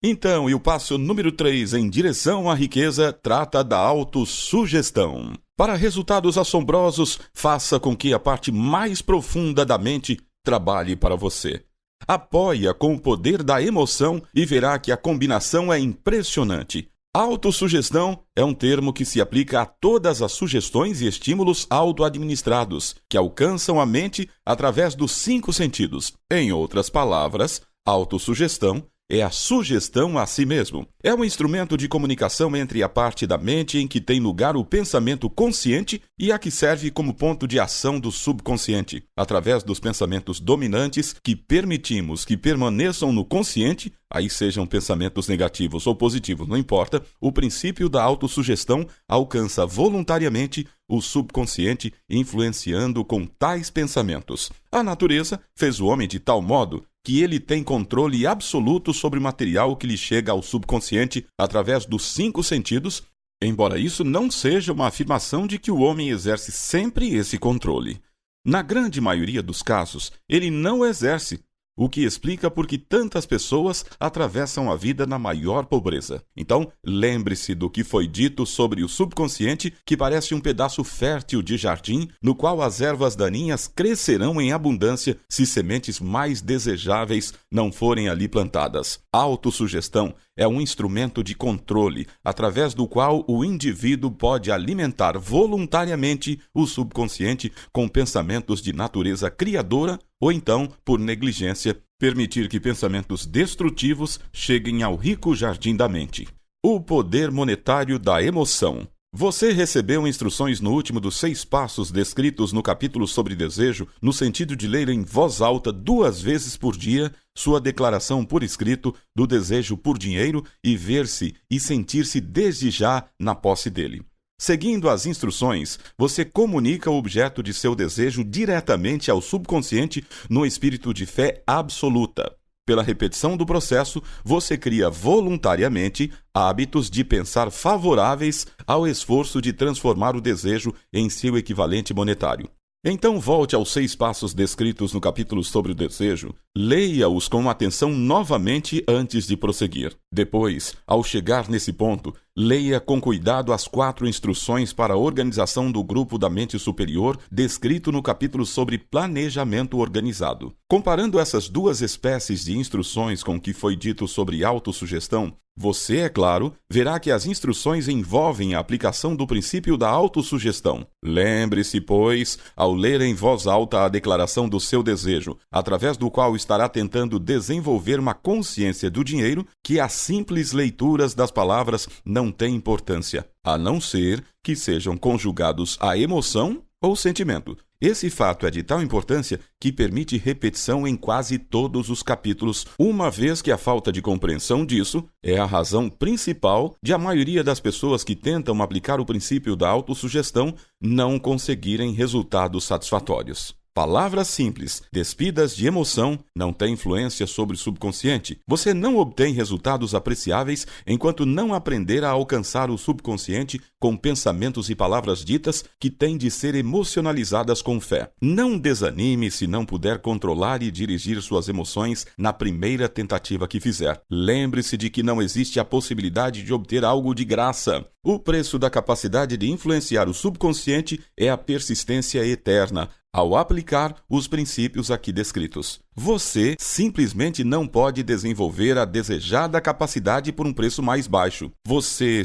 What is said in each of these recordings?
Então, e o passo número 3 em direção à riqueza trata da autossugestão. Para resultados assombrosos, faça com que a parte mais profunda da mente trabalhe para você. Apoie-a com o poder da emoção e verá que a combinação é impressionante. Autossugestão é um termo que se aplica a todas as sugestões e estímulos auto-administrados, que alcançam a mente através dos 5 sentidos. Em outras palavras, autossugestão é a sugestão a si mesmo. É um instrumento de comunicação entre a parte da mente em que tem lugar o pensamento consciente e a que serve como ponto de ação do subconsciente. Através dos pensamentos dominantes que permitimos que permaneçam no consciente, aí sejam pensamentos negativos ou positivos, não importa, o princípio da autossugestão alcança voluntariamente o subconsciente, influenciando com tais pensamentos. A natureza fez o homem de tal modo que ele tem controle absoluto sobre o material que lhe chega ao subconsciente através dos 5 sentidos, embora isso não seja uma afirmação de que o homem exerce sempre esse controle. Na grande maioria dos casos, ele não exerce, o que explica por que tantas pessoas atravessam a vida na maior pobreza. Então, lembre-se do que foi dito sobre o subconsciente, que parece um pedaço fértil de jardim, no qual as ervas daninhas crescerão em abundância se sementes mais desejáveis não forem ali plantadas. A autossugestão é um instrumento de controle, através do qual o indivíduo pode alimentar voluntariamente o subconsciente com pensamentos de natureza criadora ou então, por negligência, permitir que pensamentos destrutivos cheguem ao rico jardim da mente. O poder monetário da emoção. Você recebeu instruções no último dos 6 passos descritos no capítulo sobre desejo, no sentido de ler em voz alta 2 vezes por dia sua declaração por escrito do desejo por dinheiro e ver-se e sentir-se desde já na posse dele. Seguindo as instruções, você comunica o objeto de seu desejo diretamente ao subconsciente no espírito de fé absoluta. Pela repetição do processo, você cria voluntariamente hábitos de pensar favoráveis ao esforço de transformar o desejo em seu equivalente monetário. Então volte aos 6 passos descritos no capítulo sobre o desejo, leia-os com atenção novamente antes de prosseguir. Depois, ao chegar nesse ponto, leia com cuidado as 4 instruções para a organização do grupo da mente superior, descrito no capítulo sobre planejamento organizado. Comparando essas 2 espécies de instruções com o que foi dito sobre autossugestão, você, é claro, verá que as instruções envolvem a aplicação do princípio da autossugestão. Lembre-se, pois, ao ler em voz alta a declaração do seu desejo, através do qual estará tentando desenvolver uma consciência do dinheiro, que as simples leituras das palavras não têm importância, a não ser que sejam conjugados à emoção ou sentimento. Esse fato é de tal importância que permite repetição em quase todos os capítulos, uma vez que a falta de compreensão disso é a razão principal de a maioria das pessoas que tentam aplicar o princípio da autossugestão não conseguirem resultados satisfatórios. Palavras simples, despidas de emoção, não têm influência sobre o subconsciente. Você não obtém resultados apreciáveis enquanto não aprender a alcançar o subconsciente com pensamentos e palavras ditas que têm de ser emocionalizadas com fé. Não desanime se não puder controlar e dirigir suas emoções na primeira tentativa que fizer. Lembre-se de que não existe a possibilidade de obter algo de graça. O preço da capacidade de influenciar o subconsciente é a persistência eterna ao aplicar os princípios aqui descritos. Você simplesmente não pode desenvolver a desejada capacidade por um preço mais baixo.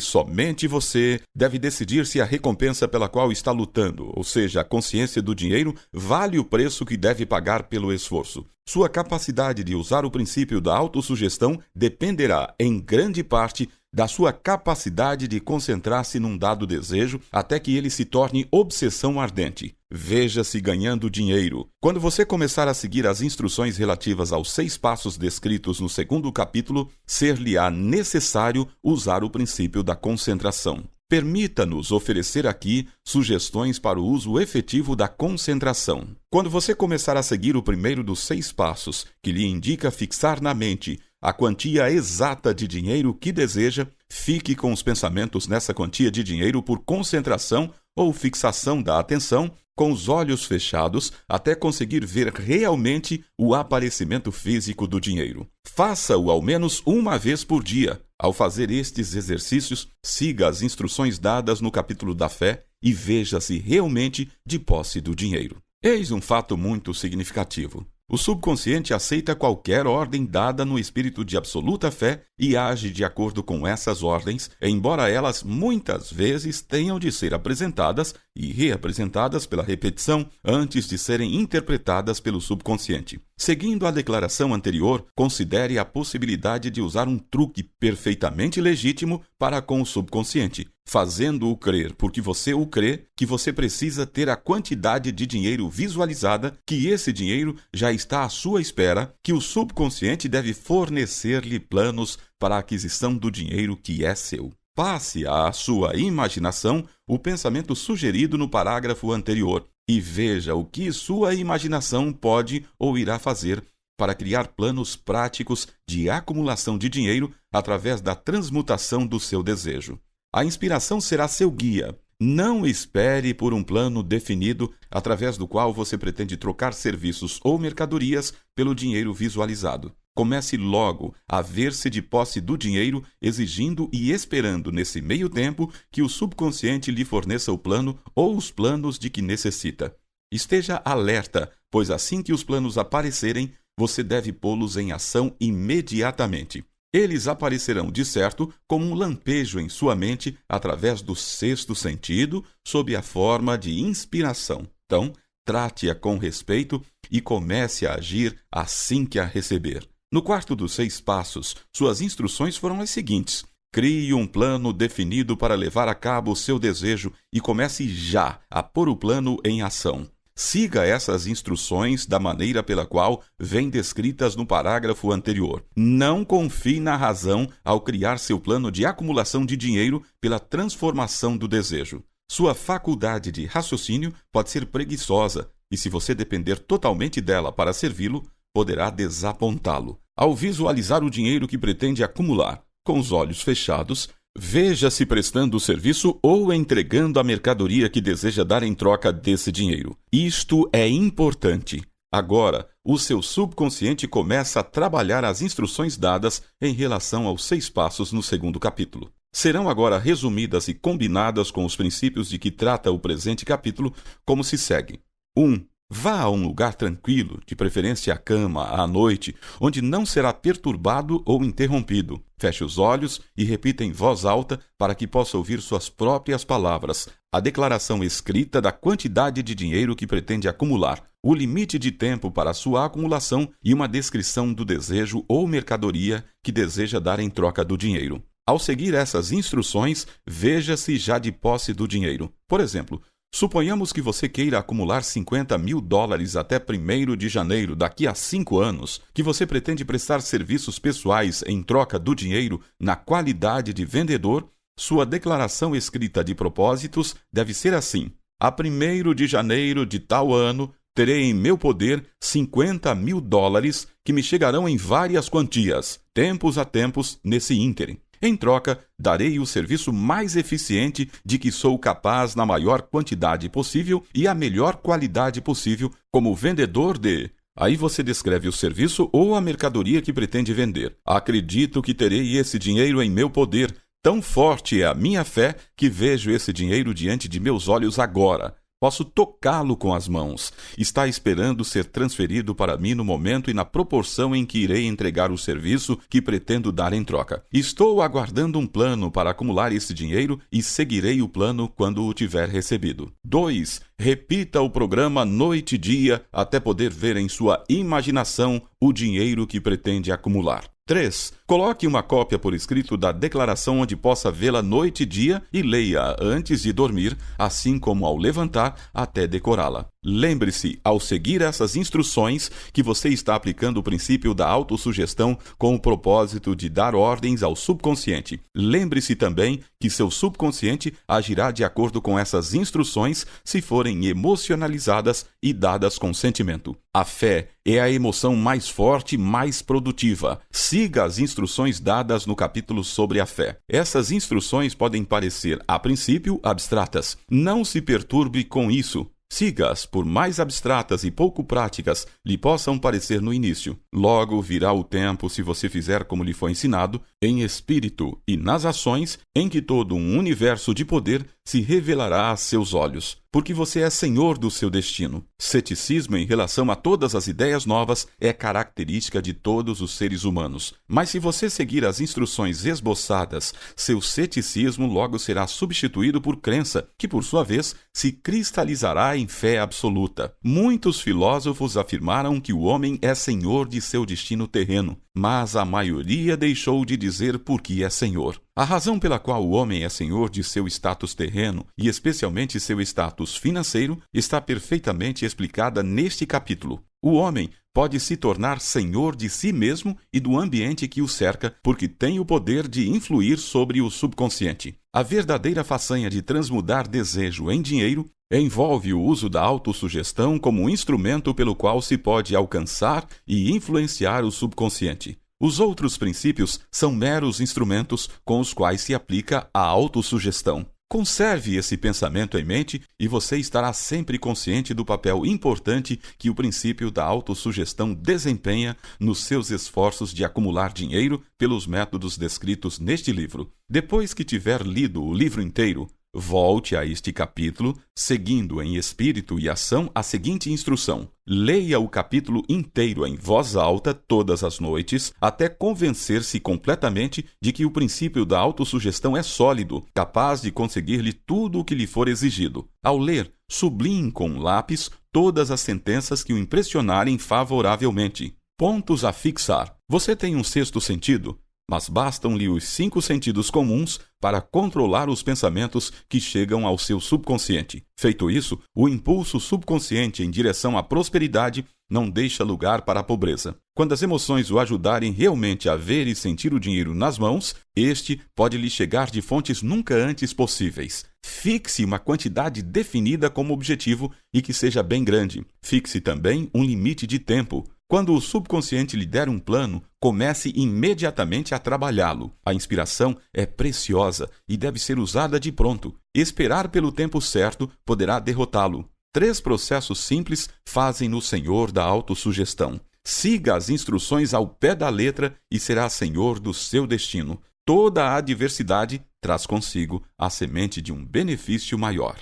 Somente você, deve decidir se a recompensa pela qual está lutando, ou seja, a consciência do dinheiro, vale o preço que deve pagar pelo esforço. Sua capacidade de usar o princípio da autossugestão dependerá, em grande parte, da sua capacidade de concentrar-se num dado desejo até que ele se torne obsessão ardente. Veja-se ganhando dinheiro. Quando você começar a seguir as instruções relativas aos 6 passos descritos no 2º capítulo, ser-lhe-á necessário usar o princípio da concentração. Permita-nos oferecer aqui sugestões para o uso efetivo da concentração. Quando você começar a seguir o primeiro dos 6 passos, que lhe indica fixar na mente a quantia exata de dinheiro que deseja, fique com os pensamentos nessa quantia de dinheiro por concentração ou fixação da atenção com os olhos fechados até conseguir ver realmente o aparecimento físico do dinheiro. Faça-o ao menos uma vez por dia. Ao fazer estes exercícios, siga as instruções dadas no capítulo da fé e veja-se realmente de posse do dinheiro. Eis um fato muito significativo. O subconsciente aceita qualquer ordem dada no espírito de absoluta fé e age de acordo com essas ordens, embora elas muitas vezes tenham de ser apresentadas e reapresentadas pela repetição antes de serem interpretadas pelo subconsciente. Seguindo a declaração anterior, considere a possibilidade de usar um truque perfeitamente legítimo para com o subconsciente, fazendo-o crer, porque você o crê, que você precisa ter a quantidade de dinheiro visualizada, que esse dinheiro já está à sua espera, que o subconsciente deve fornecer-lhe planos para a aquisição do dinheiro que é seu. Passe à sua imaginação o pensamento sugerido no parágrafo anterior e veja o que sua imaginação pode ou irá fazer para criar planos práticos de acumulação de dinheiro através da transmutação do seu desejo. A inspiração será seu guia. Não espere por um plano definido através do qual você pretende trocar serviços ou mercadorias pelo dinheiro visualizado. Comece logo a ver-se de posse do dinheiro, exigindo e esperando nesse meio tempo que o subconsciente lhe forneça o plano ou os planos de que necessita. Esteja alerta, pois assim que os planos aparecerem, você deve pô-los em ação imediatamente. Eles aparecerão, de certo, como um lampejo em sua mente através do sexto sentido, sob a forma de inspiração. Então, trate-a com respeito e comece a agir assim que a receber. No quarto dos 6 passos, suas instruções foram as seguintes. Crie um plano definido para levar a cabo o seu desejo e comece já a pôr o plano em ação. Siga essas instruções da maneira pela qual vêm descritas no parágrafo anterior. Não confie na razão ao criar seu plano de acumulação de dinheiro pela transformação do desejo. Sua faculdade de raciocínio pode ser preguiçosa e, se você depender totalmente dela para servi-lo, poderá desapontá-lo. Ao visualizar o dinheiro que pretende acumular, com os olhos fechados, veja-se prestando o serviço ou entregando a mercadoria que deseja dar em troca desse dinheiro. Isto é importante. Agora, o seu subconsciente começa a trabalhar as instruções dadas em relação aos 6 passos no segundo capítulo. Serão agora resumidas e combinadas com os princípios de que trata o presente capítulo, como se segue. 1. Vá a um lugar tranquilo, de preferência a cama, à noite, onde não será perturbado ou interrompido. Feche os olhos e repita em voz alta para que possa ouvir suas próprias palavras, a declaração escrita da quantidade de dinheiro que pretende acumular, o limite de tempo para sua acumulação e uma descrição do desejo ou mercadoria que deseja dar em troca do dinheiro. Ao seguir essas instruções, veja-se já de posse do dinheiro. Por exemplo, suponhamos que você queira acumular $50.000 até 1º de janeiro, daqui a 5 anos, que você pretende prestar serviços pessoais em troca do dinheiro na qualidade de vendedor. Sua declaração escrita de propósitos deve ser assim: a 1º de janeiro de tal ano, terei em meu poder $50.000 que me chegarão em várias quantias, tempos a tempos, nesse ínterim. Em troca, darei o serviço mais eficiente de que sou capaz na maior quantidade possível e a melhor qualidade possível como vendedor de... Aí você descreve o serviço ou a mercadoria que pretende vender. Acredito que terei esse dinheiro em meu poder. Tão forte é a minha fé que vejo esse dinheiro diante de meus olhos agora. Posso tocá-lo com as mãos. Está esperando ser transferido para mim no momento e na proporção em que irei entregar o serviço que pretendo dar em troca. Estou aguardando um plano para acumular esse dinheiro e seguirei o plano quando o tiver recebido. 2. Repita o programa noite e dia até poder ver em sua imaginação o dinheiro que pretende acumular. 3. Coloque uma cópia por escrito da declaração onde possa vê-la noite e dia e leia-a antes de dormir, assim como ao levantar até decorá-la. Lembre-se, ao seguir essas instruções, que você está aplicando o princípio da autossugestão com o propósito de dar ordens ao subconsciente. Lembre-se também que seu subconsciente agirá de acordo com essas instruções se forem emocionalizadas e dadas com sentimento. A fé é a emoção mais forte e mais produtiva. Siga as instruções dadas no capítulo sobre a fé. Essas instruções podem parecer, a princípio, abstratas. Não se perturbe com isso. Siga-as, por mais abstratas e pouco práticas lhe possam parecer no início. Logo virá o tempo, se você fizer como lhe foi ensinado, em espírito e nas ações, em que todo um universo de poder se revelará a seus olhos, porque você é senhor do seu destino. Ceticismo em relação a todas as ideias novas é característica de todos os seres humanos. Mas se você seguir as instruções esboçadas, seu ceticismo logo será substituído por crença, que por sua vez se cristalizará em fé absoluta. Muitos filósofos afirmaram que o homem é senhor de seu destino terreno, mas a maioria deixou de dizer por que é senhor. A razão pela qual o homem é senhor de seu status terreno, e especialmente seu status financeiro, está perfeitamente explicada neste capítulo. O homem pode se tornar senhor de si mesmo e do ambiente que o cerca, porque tem o poder de influir sobre o subconsciente. A verdadeira façanha de transmudar desejo em dinheiro envolve o uso da autossugestão como um instrumento pelo qual se pode alcançar e influenciar o subconsciente. Os outros princípios são meros instrumentos com os quais se aplica a autossugestão. Conserve esse pensamento em mente e você estará sempre consciente do papel importante que o princípio da autossugestão desempenha nos seus esforços de acumular dinheiro pelos métodos descritos neste livro. Depois que tiver lido o livro inteiro, volte a este capítulo, seguindo em espírito e ação a seguinte instrução. Leia o capítulo inteiro em voz alta todas as noites, até convencer-se completamente de que o princípio da autossugestão é sólido, capaz de conseguir-lhe tudo o que lhe for exigido. Ao ler, sublinhe com lápis todas as sentenças que o impressionarem favoravelmente. Pontos a fixar. Você tem um sexto sentido? Mas bastam-lhe os 5 sentidos comuns para controlar os pensamentos que chegam ao seu subconsciente. Feito isso, o impulso subconsciente em direção à prosperidade não deixa lugar para a pobreza. Quando as emoções o ajudarem realmente a ver e sentir o dinheiro nas mãos, este pode lhe chegar de fontes nunca antes possíveis. Fixe uma quantidade definida como objetivo e que seja bem grande. Fixe também um limite de tempo. Quando o subconsciente lhe der um plano, comece imediatamente a trabalhá-lo. A inspiração é preciosa e deve ser usada de pronto. Esperar pelo tempo certo poderá derrotá-lo. 3 processos simples fazem-no senhor da autossugestão. Siga as instruções ao pé da letra e será senhor do seu destino. Toda a adversidade traz consigo a semente de um benefício maior.